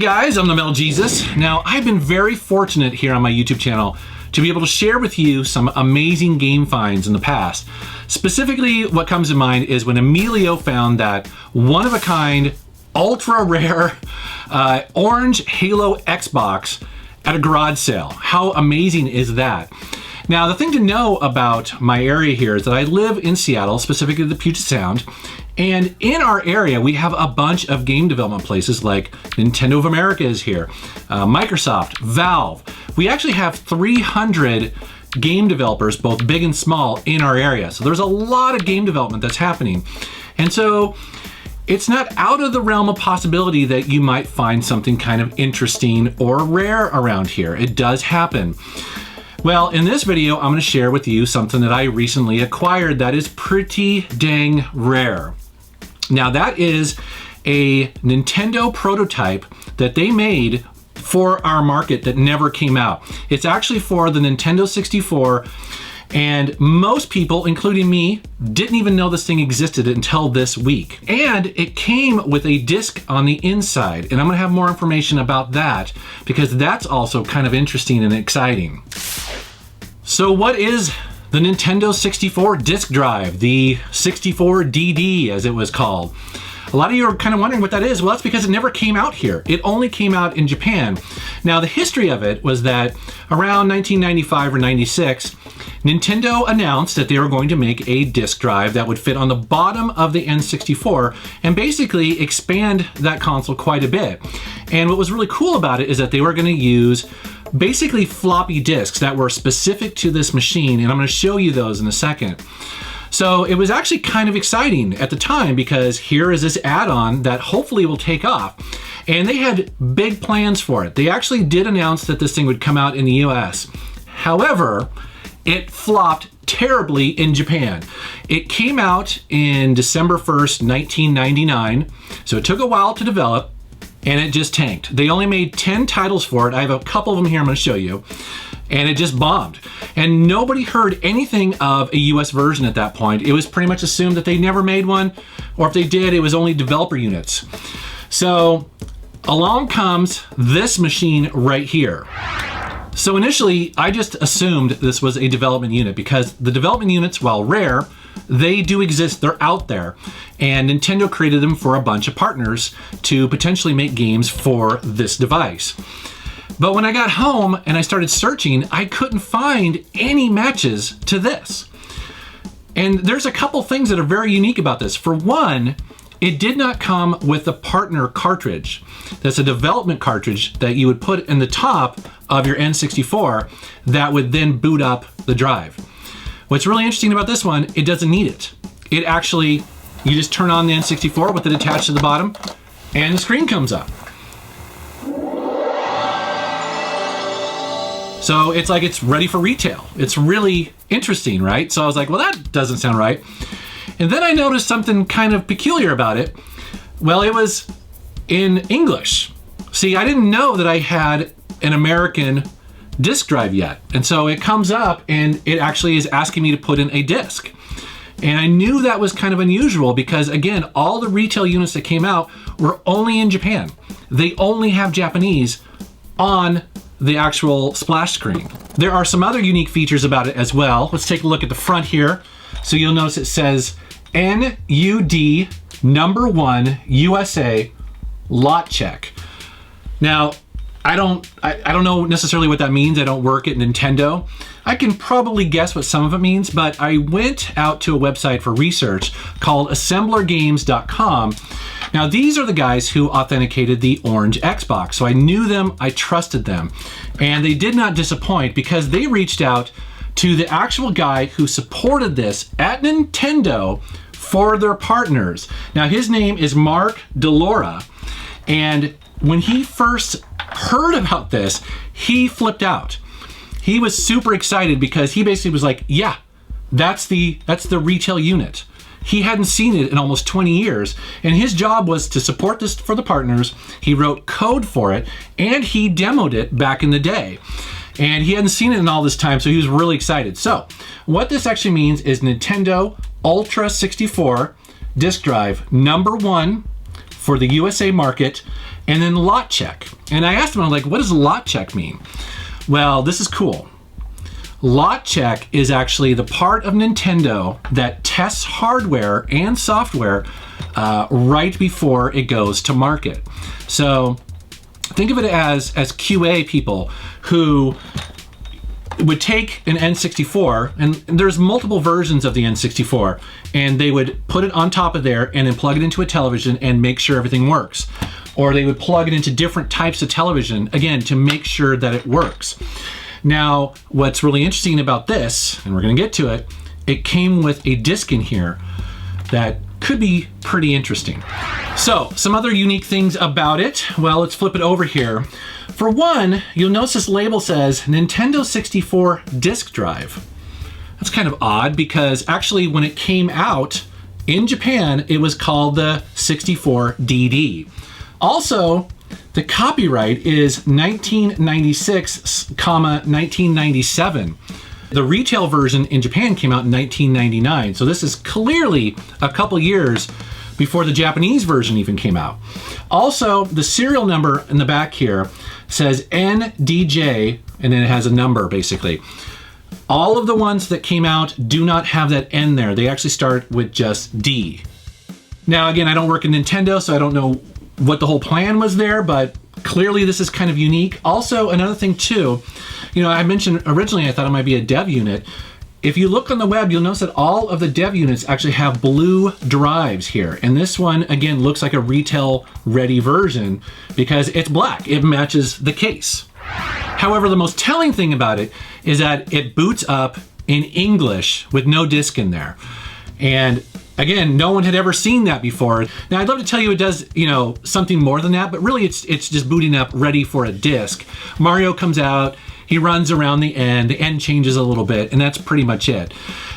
guys, I'm the Metal Jesus. Now, I've been very fortunate here on my YouTube channel to be able to share with you some amazing game finds in the past. Specifically, what comes to mind is when Emilio found that one-of-a-kind, ultra-rare orange Halo Xbox at a garage sale. How amazing is that? Now, the thing to know about my area here is that I live in Seattle, specifically the Puget Sound, and in our area, we have a bunch of game development places like Nintendo of America is here, Microsoft, Valve. We actually have 300 game developers, both big and small, in our area. So there's a lot of game development that's happening. And so it's not out of the realm of possibility that you might find something kind of interesting or rare around here. It does happen. Well, in this video, I'm going to share with you something that I recently acquired that is pretty dang rare. Now, that is a Nintendo prototype that they made for our market that never came out. It's actually for the Nintendo 64, and most people, including me, didn't even know this thing existed until this week. And it came with a disc on the inside, and I'm going to have more information about that because that's also kind of interesting and exciting. So what is the Nintendo 64 disk drive, the 64 DD as it was called? A lot of you are kind of wondering what that is. Well, that's because it never came out here. It only came out in Japan. Now, the history of it was that around 1995 or 96, Nintendo announced that they were going to make a disk drive that would fit on the bottom of the N64 and basically expand that console quite a bit. And what was really cool about it is that they were going to use basically floppy disks that were specific to this machine, and I'm going to show you those in a second. So it was actually kind of exciting at the time because here is this add-on that hopefully will take off. And they had big plans for it. They actually did announce that this thing would come out in the US. However, it flopped terribly in Japan. It came out in December 1st, 1999. So it took a while to develop, and it just tanked. They only made 10 titles for it. I have a couple of them here I'm going to show you. And it just bombed. And nobody heard anything of a US version at that point. It was pretty much assumed that they never made one, or if they did, it was only developer units. So along comes this machine right here. So initially, I just assumed this was a development unit because the development units, while rare, they do exist, they're out there. And Nintendo created them for a bunch of partners to potentially make games for this device. But when I got home and I started searching, I couldn't find any matches to this. And there's a couple things that are very unique about this. For one, it did not come with a partner cartridge. That's a development cartridge that you would put in the top of your N64 that would then boot up the drive. What's really interesting about this one, it doesn't need it. It actually, you just turn on the N64 with it attached to the bottom and the screen comes up. So it's like it's ready for retail. It's really interesting, right? So I was like, well, that doesn't sound right. And then I noticed something kind of peculiar about it. Well, it was in English. See, I didn't know that I had an American disk drive yet. And so it comes up and it actually is asking me to put in a disk. And I knew that was kind of unusual because, again, all the retail units that came out were only in Japan. They only have Japanese on the actual splash screen. There are some other unique features about it as well. Let's take a look at the front here. So you'll notice it says NUD #1 USA lot check. Now, I don't know necessarily what that means. I don't work at Nintendo. I can probably guess what some of it means, but I went out to a website for research called assemblergames.com. Now, these are the guys who authenticated the orange Xbox. So I knew them, I trusted them, and they did not disappoint because they reached out to the actual guy who supported this at Nintendo for their partners. Now, his name is Mark DeLora, and when he first heard about this, he flipped out. He was super excited because he basically was like, yeah, that's the retail unit. He hadn't seen it in almost 20 years, and his job was to support this for the partners. He wrote code for it, and he demoed it back in the day. And he hadn't seen it in all this time, so he was really excited. So what this actually means is Nintendo Ultra 64 disk drive #1 for the USA market, and then lot check. And I asked him, I'm like, what does lot check mean? Well, this is cool. Lot check is actually the part of Nintendo that tests hardware and software right before it goes to market. So think of it as QA people who would take an N64, and there's multiple versions of the N64, and they would put it on top of there and then plug it into a television and make sure everything works. Or they would plug it into different types of television, again, to make sure that it works. Now, what's really interesting about this, and we're going to get to it, it came with a disc in here that could be pretty interesting. So, some other unique things about it. Well, let's flip it over here. For one, you'll notice this label says Nintendo 64 disk drive. That's kind of odd because actually when it came out in Japan, it was called the 64 DD. Also, the copyright is 1996, 1997. The retail version in Japan came out in 1999. So this is clearly a couple years before the Japanese version even came out. Also, the serial number in the back here says NDJ, and then it has a number basically. All of the ones that came out do not have that N there. They actually start with just D. Now, again, I don't work in Nintendo, so I don't know what the whole plan was there, but clearly this is kind of unique. Also, another thing too, you know, I mentioned originally I thought it might be a dev unit. If you look on the web, you'll notice that all of the dev units actually have blue drives here. And this one, again, looks like a retail-ready version because it's black. It matches the case. However, the most telling thing about it is that it boots up in English with no disc in there. And again, no one had ever seen that before. Now, I'd love to tell you it does, you know, something more than that, but really it's just booting up ready for a disc. Mario comes out, he runs around the end changes a little bit, and that's pretty much it.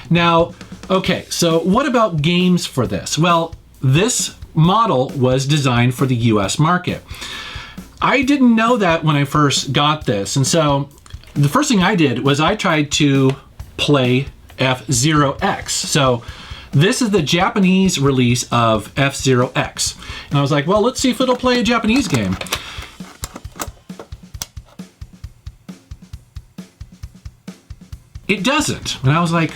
Now, okay, so what about games for this? Well, this model was designed for the US market. I didn't know that when I first got this, and so the first thing I did was I tried to play F-Zero X. So this is the Japanese release of F-Zero X. And I was like, well, let's see if it'll play a Japanese game. It doesn't. And I was like,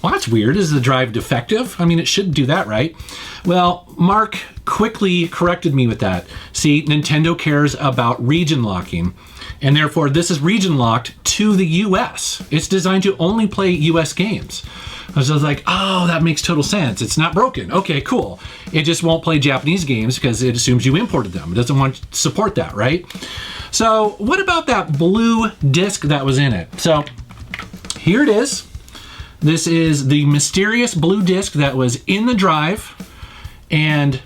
well, that's weird. Is the drive defective? I mean, it should do that, right? Well, Mark quickly corrected me with that. See, Nintendo cares about region locking, and therefore this is region locked to the US. It's designed to only play US games. I was like, oh, that makes total sense. It's not broken. Okay, cool. It just won't play Japanese games because it assumes you imported them. It doesn't want to support that, right? So what about that blue disc that was in it? So here it is. This is the mysterious blue disc that was in the drive, and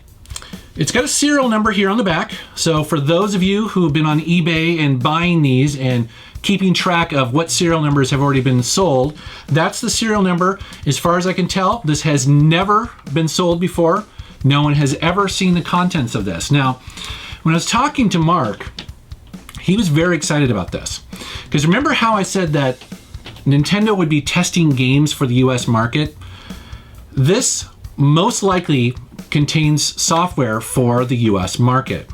it's got a serial number here on the back. So for those of you who have been on eBay and buying these and keeping track of what serial numbers have already been sold, that's the serial number. As far as I can tell, this has never been sold before. No one has ever seen the contents of this. Now, when I was talking to Mark, he was very excited about this. Because remember how I said that Nintendo would be testing games for the US market? This most likely contains software for the US market.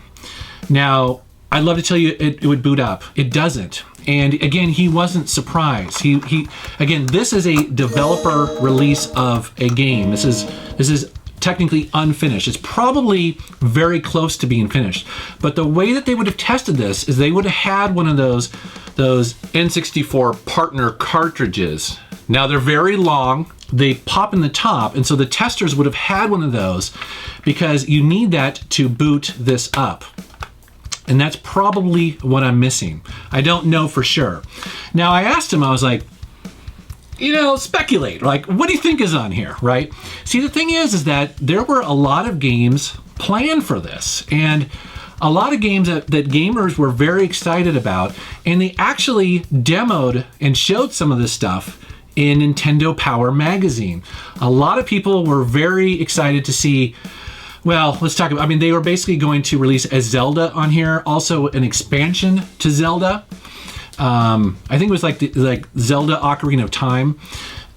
Now, I'd love to tell you it would boot up. It doesn't. And again, he wasn't surprised. Again, this is a developer release of a game. This is technically unfinished. It's probably very close to being finished. But the way that they would have tested this is they would have had one of those N64 partner cartridges. Now they're very long, they pop in the top, and so the testers would have had one of those because you need that to boot this up. And that's probably what I'm missing. I don't know for sure. Now I asked him, I was like, you know, speculate, like, what do you think is on here, right? See, the thing is that there were a lot of games planned for this, and a lot of games that gamers were very excited about, and they actually demoed and showed some of this stuff in Nintendo Power magazine. A lot of people were very excited to see, well, let's talk about, I mean, they were basically going to release a Zelda on here, also an expansion to Zelda. I think it was like Zelda Ocarina of Time.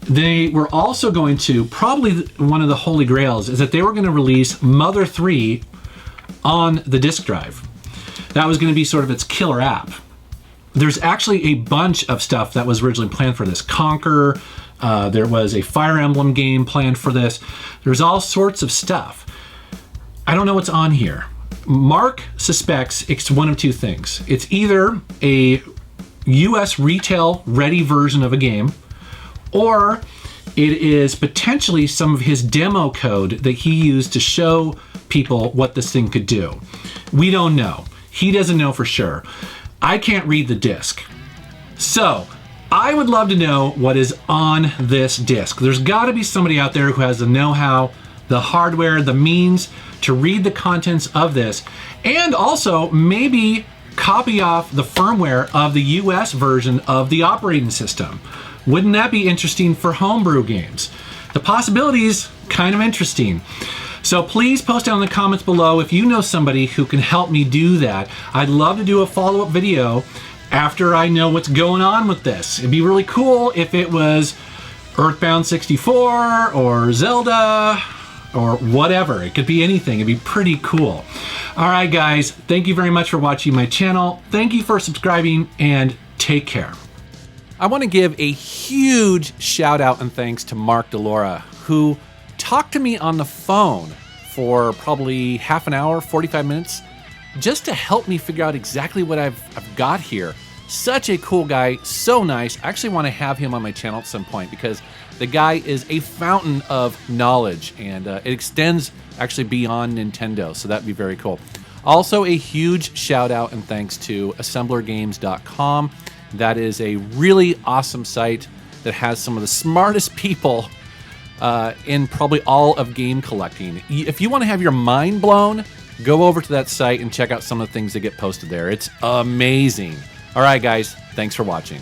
They were also going to, probably one of the holy grails is that they were going to release Mother 3, on the disk drive. That was going to be sort of its killer app. There's actually a bunch of stuff that was originally planned for this. Conquer, there was a Fire Emblem game planned for this. There's all sorts of stuff. I don't know what's on here. Mark suspects it's one of two things. It's either a US retail ready version of a game, or it is potentially some of his demo code that he used to show people what this thing could do. We don't know. He doesn't know for sure. I can't read the disc. So I would love to know what is on this disc. There's got to be somebody out there who has the know-how, the hardware, the means to read the contents of this, and also maybe copy off the firmware of the US version of the operating system. Wouldn't that be interesting for homebrew games? The possibilities, kind of interesting. So please post down in the comments below if you know somebody who can help me do that. I'd love to do a follow-up video after I know what's going on with this. It'd be really cool if it was Earthbound 64 or Zelda or whatever. It could be anything. It'd be pretty cool. All right, guys, thank you very much for watching my channel. Thank you for subscribing, and take care. I want to give a huge shout out and thanks to Mark Delora, who talked to me on the phone for probably half an hour, 45 minutes, just to help me figure out exactly what I've got here. Such a cool guy, so nice. I actually want to have him on my channel at some point because the guy is a fountain of knowledge, and it extends actually beyond Nintendo, so that'd be very cool. Also, a huge shout out and thanks to assemblergames.com. That is a really awesome site that has some of the smartest people in probably all of game collecting. If you want to have your mind blown, go over to that site and check out some of the things that get posted there. It's amazing. All right, guys, thanks for watching.